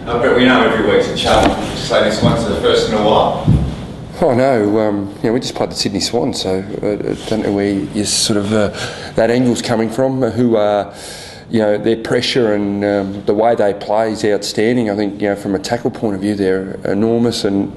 Brett, we know every week's a challenge. Would you say this one's the first in a while? Oh no, we just played the Sydney Swans, so I don't know where you sort of that angle's coming from. Who are, their pressure and the way they play is outstanding. I think from a tackle point of view, they're enormous, and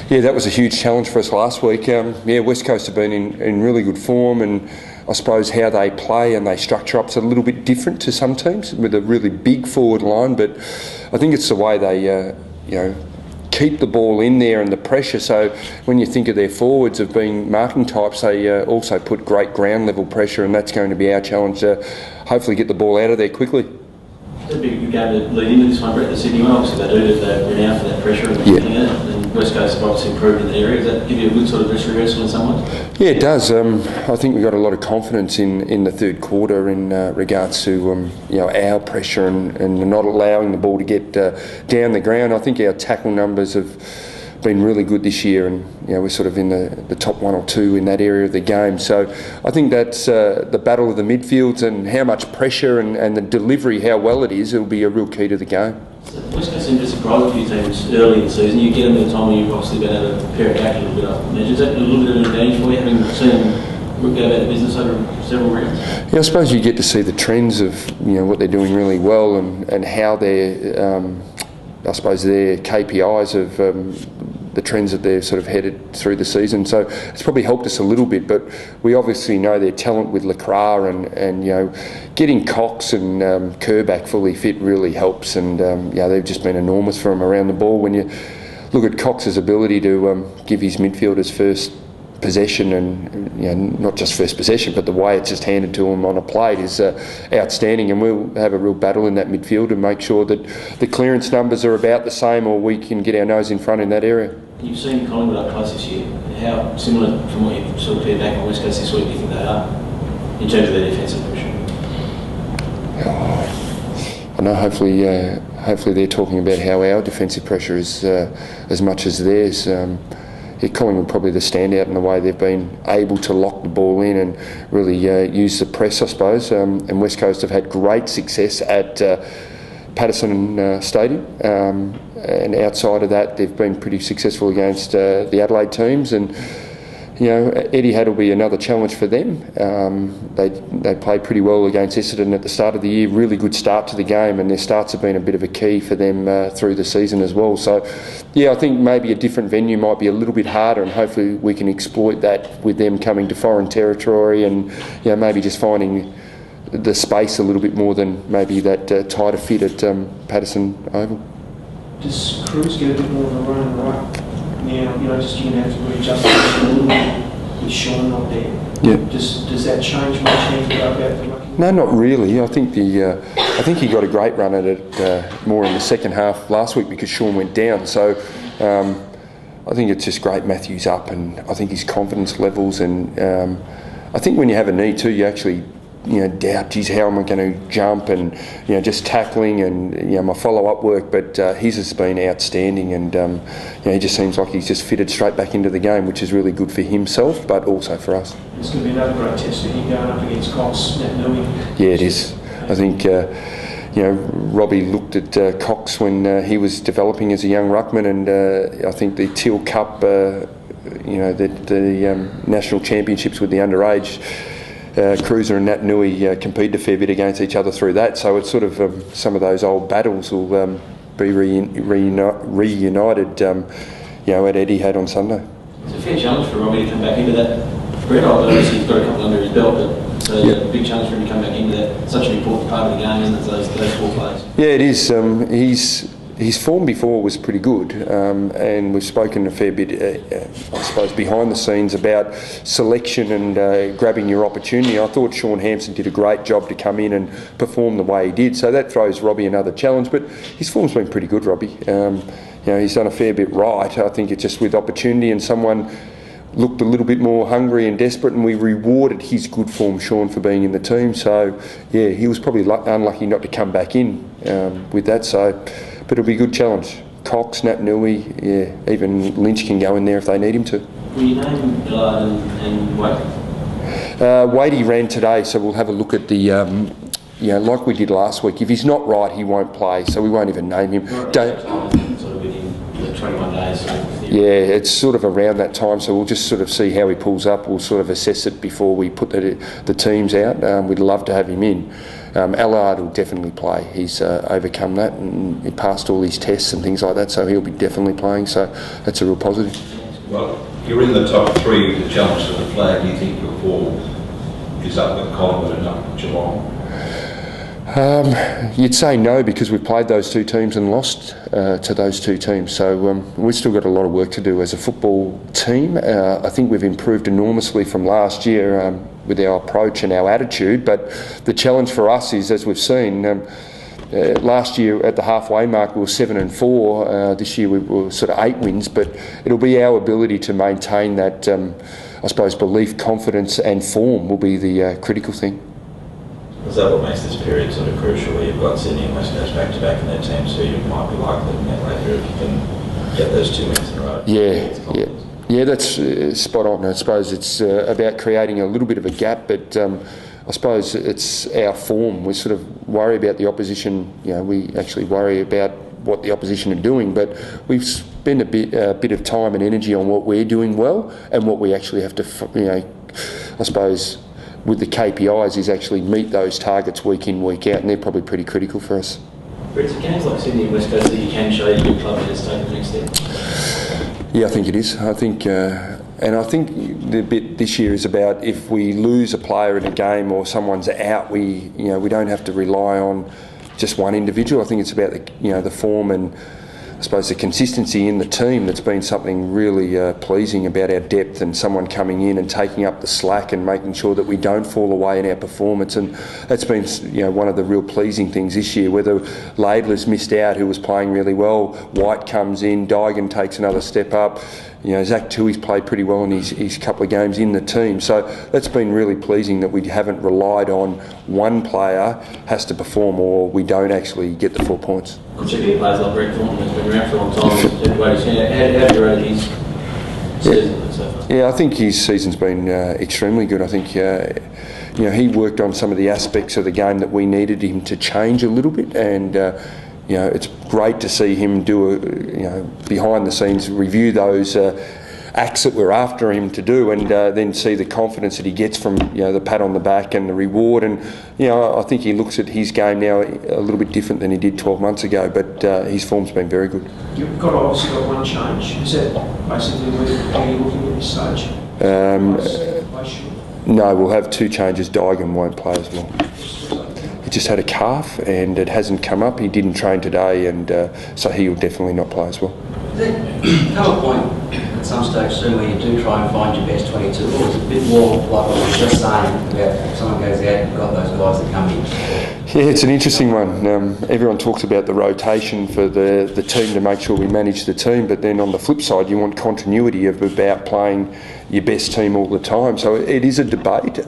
that was a huge challenge for us last week. West Coast have been in really good form, and I suppose how they play and they structure up is a little bit different to some teams with a really big forward line, but I think it's the way they keep the ball in there and the pressure. So when you think of their forwards of being marking types, they also put great ground level pressure, and that's going to be our challenge to hopefully get the ball out of there quickly. It's a big game to lead into this one, Brett. The Sydney one, obviously they're renowned for that pressure and getting it, and West Coast have obviously improved in that area. Does that give you a good sort of dress rehearsal in some ways? Yeah, it does. I think we've got a lot of confidence in the third quarter in regards to our pressure and not allowing the ball to get down the ground. I think our tackle numbers have been really good this year, and we're sort of in the top one or two in that area of the game. So I think that's the battle of the midfields and how much pressure and the delivery, how well it is, it'll be a real key to the game. So West Coast seem to surprise a few teams early in the season. You get them at a time when you've obviously been able to pare it back a little bit up measures. Is that a little bit of an advantage for you, having seen them go about the business over several rounds? Yeah, I suppose you get to see the trends of what they're doing really well and how they're I suppose their KPIs of the trends that they're sort of headed through the season. So it's probably helped us a little bit, but we obviously know their talent with Lacroix and getting Cox and Kerr back fully fit really helps, and they've just been enormous for him around the ball. When you look at Cox's ability to give his midfielders first possession, and not just first possession, but the way it's just handed to him on a plate is outstanding, and we'll have a real battle in that midfield and make sure that the clearance numbers are about the same, or we can get our nose in front in that area. You've seen Collingwood up close this year. How similar from what you've sort of pared back on West Coast this week do you think they are in terms of their defensive pressure? I know hopefully they're talking about how our defensive pressure is as much as theirs. Collingwood probably the standout in the way they've been able to lock the ball in and really use the press, I suppose. And West Coast have had great success at Patterson Stadium. And outside of that, they've been pretty successful against the Adelaide teams. And Etihad will be another challenge for them. They played pretty well against Essendon at the start of the year. Really good start to the game, and their starts have been a bit of a key for them through the season as well. So, I think maybe a different venue might be a little bit harder, and hopefully we can exploit that with them coming to foreign territory and maybe just finding the space a little bit more than maybe that tighter fit at Patterson Oval. Does Cruz get a bit more of a run right? Now, just you're going to have to readjust a little bit with Sean not there. Yeah. Does that change much how you go about the rucking? No, not really. I think he got a great run at it more in the second half last week because Sean went down. So I think it's just great Matthew's up, and I think his confidence levels, and I think when you have a knee too, you actually doubt, geez, how am I going to jump, and just tackling and my follow-up work. But his has been outstanding, and he just seems like he's just fitted straight back into the game, which is really good for himself, but also for us. It's going to be another great test for him going up against Cox, Nat Nui. Yeah, it is. I think Robbie looked at Cox when he was developing as a young ruckman, and I think the Teal Cup, the national championships with the underage. Cruiser and Nat Nui competed a fair bit against each other through that, so it's sort of some of those old battles will be reunited at Etihad on Sunday. It's a fair challenge for Robbie to come back into that. Brett, obviously he's got a couple under his belt, but so a big challenge for him to come back into that. Such an important part of the game, isn't it, those four plays? Yeah, it is. His form before was pretty good, and we've spoken a fair bit, I suppose, behind the scenes about selection and grabbing your opportunity. I thought Sean Hampson did a great job to come in and perform the way he did, so that throws Robbie another challenge, but his form's been pretty good, Robbie. He's done a fair bit right. I think it's just with opportunity, and someone looked a little bit more hungry and desperate, and we rewarded his good form, Sean, for being in the team. So, he was probably unlucky not to come back in with that, but it'll be a good challenge. Cox, Nat Nui, even Lynch can go in there if they need him to. Will you name Gillard and Wade? Wadey ran today, so we'll have a look at the like we did last week, if he's not right, he won't play, so we won't even name him. Sort of within 21 days. Yeah, it's sort of around that time, so we'll just sort of see how he pulls up. We'll sort of assess it before we put the teams out. We'd love to have him in. Allard will definitely play. He's overcome that and he passed all his tests and things like that, so he'll be definitely playing, so that's a real positive. Well, you're in the top 3 with the challenge to the flag. Do you think your form is up with Collingwood and up with Geelong? You'd say no, because we've played those 2 teams and lost to those 2 teams, so we've still got a lot of work to do as a football team. I think we've improved enormously from last year with our approach and our attitude, but the challenge for us is, as we've seen, last year at the halfway mark we were 7-4. This year we were sort of 8 wins, but it'll be our ability to maintain that, I suppose, belief, confidence and form will be the critical thing. Is that what makes this period sort of crucial, where you've got Sydney and West Coast back to back in their teams, so you might be likely to get later if you can get those 2 wins in a row? Yeah, that's spot on. I suppose it's about creating a little bit of a gap, but I suppose it's our form. We sort of worry about the opposition. We actually worry about what the opposition are doing, but we've spent a bit of time and energy on what we're doing well and what we actually have to, I suppose, with the KPIs, is actually meet those targets week in, week out, and they're probably pretty critical for us. It's games like Sydney and West Coast that you can show your club has taken the next step. Yeah, I think it is. I think the bit this year is about, if we lose a player in a game or someone's out, we don't have to rely on just one individual. I think it's about the form and, I suppose, the consistency in the team. That's been something really pleasing about our depth, and someone coming in and taking up the slack and making sure that we don't fall away in our performance. And that's been one of the real pleasing things this year. Whether Laidler's missed out, who was playing really well, White comes in, Dygan takes another step up. Zach Tui's played pretty well in his couple of games in the team. So that's been really pleasing, that we haven't relied on one player has to perform or we don't actually get the 4 points. Particularly players like Brett Ratten, who's been around for a long time. Everybody's seen it. How do you rate his season so far? Yeah, I think his season's been extremely good. I think he worked on some of the aspects of the game that we needed him to change a little bit, and it's great to see him do behind the scenes review those acts that we're after him to do, and then see the confidence that he gets from the pat on the back and the reward. And I think he looks at his game now a little bit different than he did 12 months ago, but his form's been very good. You've obviously got one change. Is that basically where you're looking at this stage? No, we'll have 2 changes. Dygan won't play as well. He just had a calf and it hasn't come up. He didn't train today, and so he'll definitely not play as well. Does there come a point at some stage soon where you do try and find your best 22, or is it a bit more like what we were just saying about if someone goes out, you've got those guys that come in? Yeah, it's an interesting one. Everyone talks about the rotation for the team to make sure we manage the team, but then on the flip side you want continuity about playing your best team all the time. So it is a debate.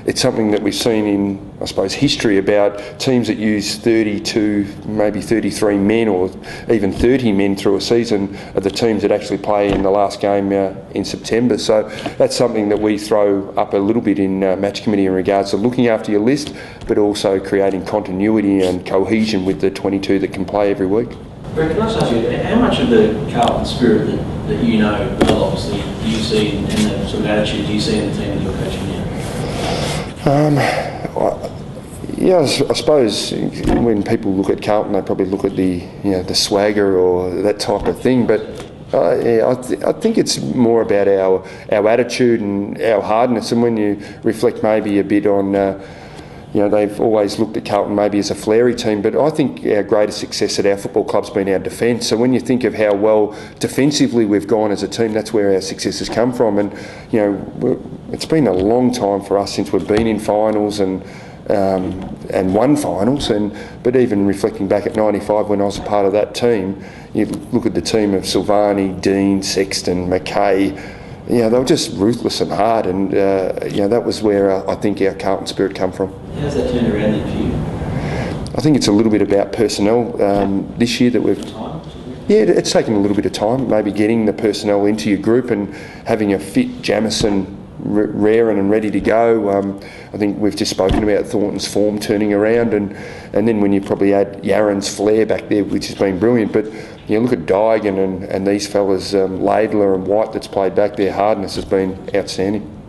It's something that we've seen in, I suppose, history about teams that use 32, maybe 33 men or even 30 men through a season are the teams that actually play in the last game in September. So that's something that we throw up a little bit in match committee in regards to looking after your list, but also creating continuity and cohesion with the 22 that can play every week. Brett, can I just ask you, how much of the Carlton spirit that you know well, obviously, do you see, and the sort of attitude do you see in the team that you're coaching now? Yeah, I suppose when people look at Carlton, they probably look at the swagger or that type of thing. But I think it's more about our attitude and our hardness. And when you reflect maybe a bit on, they've always looked at Carlton maybe as a flary team, but I think our greatest success at our football club's been our defence. So when you think of how well defensively we've gone as a team, that's where our success has come from. And it's been a long time for us since we've been in finals and won finals. But even reflecting back at '95 when I was a part of that team, you look at the team of Silvani, Dean, Sexton, McKay. They were just ruthless and hard, and that was where I think our Carlton spirit come from. How's that turned around then for you? I think it's a little bit about personnel this year that we've. Yeah, it's taken a little bit of time, maybe getting the personnel into your group and having a fit Jamison, raring and ready to go. I think we've just spoken about Thornton's form turning around, and then when you probably add Yaron's flair back there, which has been brilliant. But you look at Daigan and these fellas, Laidler and White, that's played back there. Hardness has been outstanding.